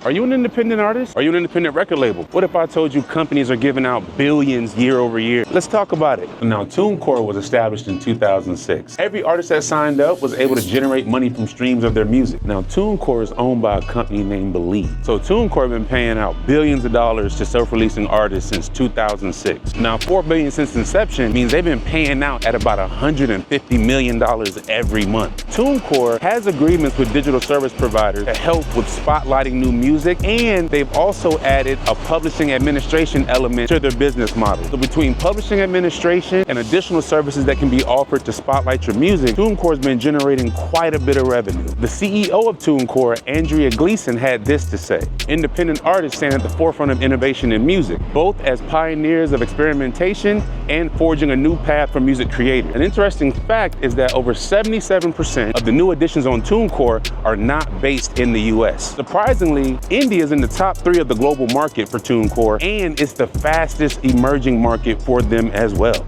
Are you an independent artist? Are you an independent record label? What if I told you companies are giving out billions year over year? Let's talk about it. Now, TuneCore was established in 2006. Every artist that signed up was able to generate money from streams of their music. Now, TuneCore is owned by a company named bel-air. So TuneCore has been paying out billions of dollars to self-releasing artists since 2006. Now, $4 billion since inception means they've been paying out at about $150 million every month. TuneCore has agreements with digital service providers to help with spotlighting new music, and they've also added a publishing administration element to their business model. So between publishing administration and additional services that can be offered to spotlight your music, TuneCore has been generating quite a bit of revenue. The CEO of TuneCore, Andrea Gleason, had this to say: independent artists stand at the forefront of innovation in music, both as pioneers of experimentation and forging a new path for music creators. An interesting fact is that over 77% of the new additions on TuneCore are not based in the US. Surprisingly, India is in the top 3 of the global market for TuneCore, and it's the fastest emerging market for them as well.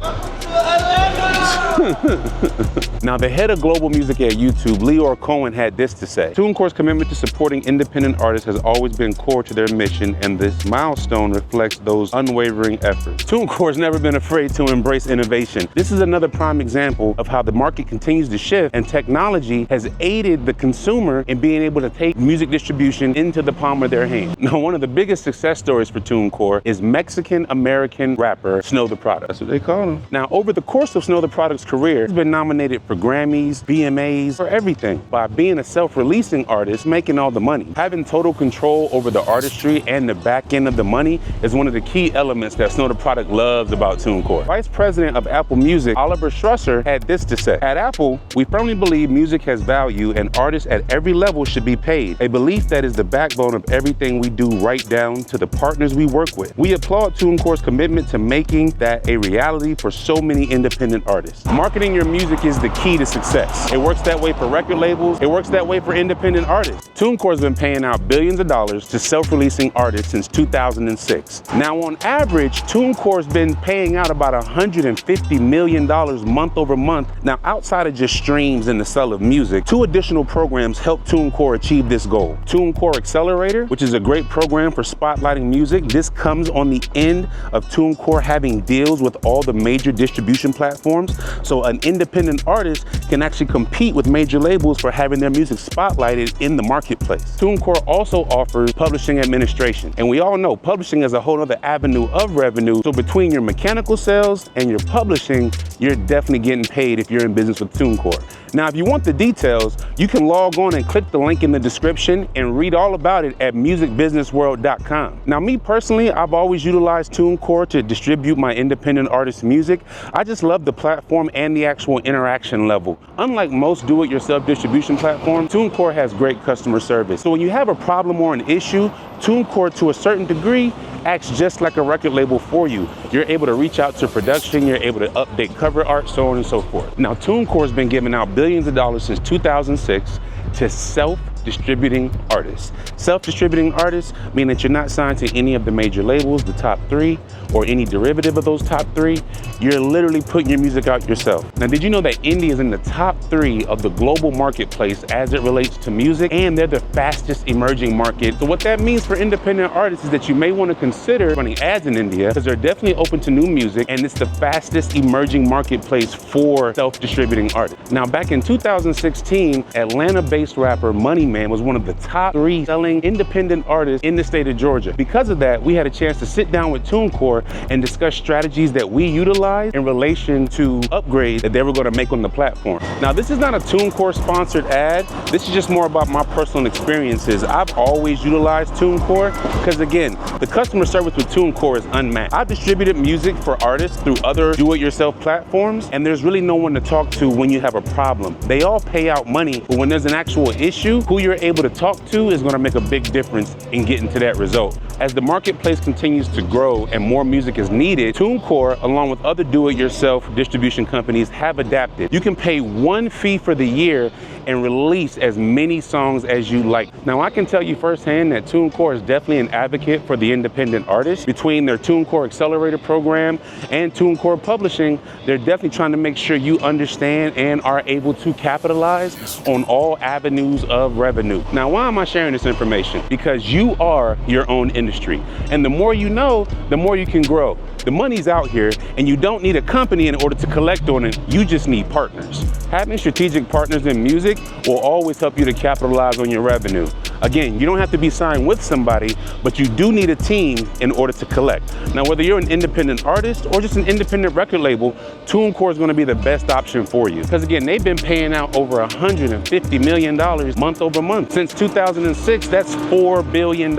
Now, the head of global music at YouTube, Leor Cohen, had this to say: TuneCore's commitment to supporting independent artists has always been core to their mission, and this milestone reflects those unwavering efforts. TuneCore's never been afraid to embrace innovation. This is another prime example of how the market continues to shift, and technology has aided the consumer in being able to take music distribution into the palm of their hand. Now, one of the biggest success stories for TuneCore is Mexican-American rapper Snow Tha Product. That's what they call him. Now, over the course of Snow Tha Product's career, he's been nominated for Grammys, VMAs, for everything. By being a self-releasing artist, making all the money. Having total control over the artistry and the back end of the money is one of the key elements that Snow Tha Product loves about TuneCore. Vice President of Apple Music, Oliver Strusser, had this to say: at Apple, we firmly believe music has value and artists at every level should be paid, a belief that is the backbone of everything we do, right down to the partners we work with. We applaud TuneCore's commitment to making that a reality for so many independent artists. Marketing your music is the key to success. It works that way for record labels. It works that way for independent artists. TuneCore has been paying out billions of dollars to self-releasing artists since 2006. Now, on average, TuneCore has been paying out about $150 million month over month. Now, outside of just streams and the sale of music, 2 additional programs help TuneCore achieve this goal. TuneCore Accelerator, which is a great program for spotlighting music. This comes on the end of TuneCore having deals with all the major distribution platforms, so an independent artist can actually compete with major labels for having their music spotlighted in the marketplace. TuneCore also offers publishing administration, and we all know publishing is a whole other avenue of revenue. So between your mechanical sales and your publishing, you're definitely getting paid if you're in business with TuneCore. Now, if you want the details, you can log on and click the link in the description and read all about it at musicbusinessworld.com. Now, me personally, I've always utilized TuneCore to distribute my independent artist music. I just love the platform and the actual interaction level. Unlike most do-it-yourself distribution platforms, TuneCore has great customer service. So when you have a problem or an issue, TuneCore, to a certain degree, acts just like a record label for you. You're able to reach out to production, you're able to update cover art, so on and so forth. Now, TuneCore has been giving out billions of dollars since 2006 to self-distributing artists. Self-distributing artists mean that you're not signed to any of the major labels, the top 3, or any derivative of those top 3. You're literally putting your music out yourself. Now, did you know that India is in the top 3 of the global marketplace as it relates to music, and they're the fastest emerging market? So what that means for independent artists is that you may want to consider running ads in India, because they're definitely open to new music, and it's the fastest emerging marketplace for self-distributing artists. Now, back in 2016, Atlanta-based rapper Money Man was one of the top 3 selling independent artists in the state of Georgia. Because of that, we had a chance to sit down with TuneCore and discuss strategies that we utilize in relation to upgrades that they were going to make on the platform. Now, this is not a TuneCore sponsored ad. This is just more about my personal experiences. I've always utilized TuneCore because, again, the customer service with TuneCore is unmatched. I've distributed music for artists through other do-it-yourself platforms, and there's really no one to talk to when you have a problem. They all pay out money, but when there's an actual issue, who you're able to talk to is going to make a big difference in getting to that result. As the marketplace continues to grow and more music is needed, TuneCore, along with other do-it-yourself distribution companies, have adapted. You can pay one fee for the year, and release as many songs as you like. Now, I can tell you firsthand that TuneCore is definitely an advocate for the independent artist. Between their TuneCore Accelerator program and TuneCore Publishing, they're definitely trying to make sure you understand and are able to capitalize on all avenues of revenue. Now, why am I sharing this information? Because you are your own industry. And the more you know, the more you can grow. The money's out here, and you don't need a company in order to collect on it. You just need partners. Having strategic partners in music will always help you to capitalize on your revenue. Again, you don't have to be signed with somebody, but you do need a team in order to collect. Now, whether you're an independent artist or just an independent record label, TuneCore is going to be the best option for you. Because again, they've been paying out over $150 million month over month. Since 2006, that's $4 billion.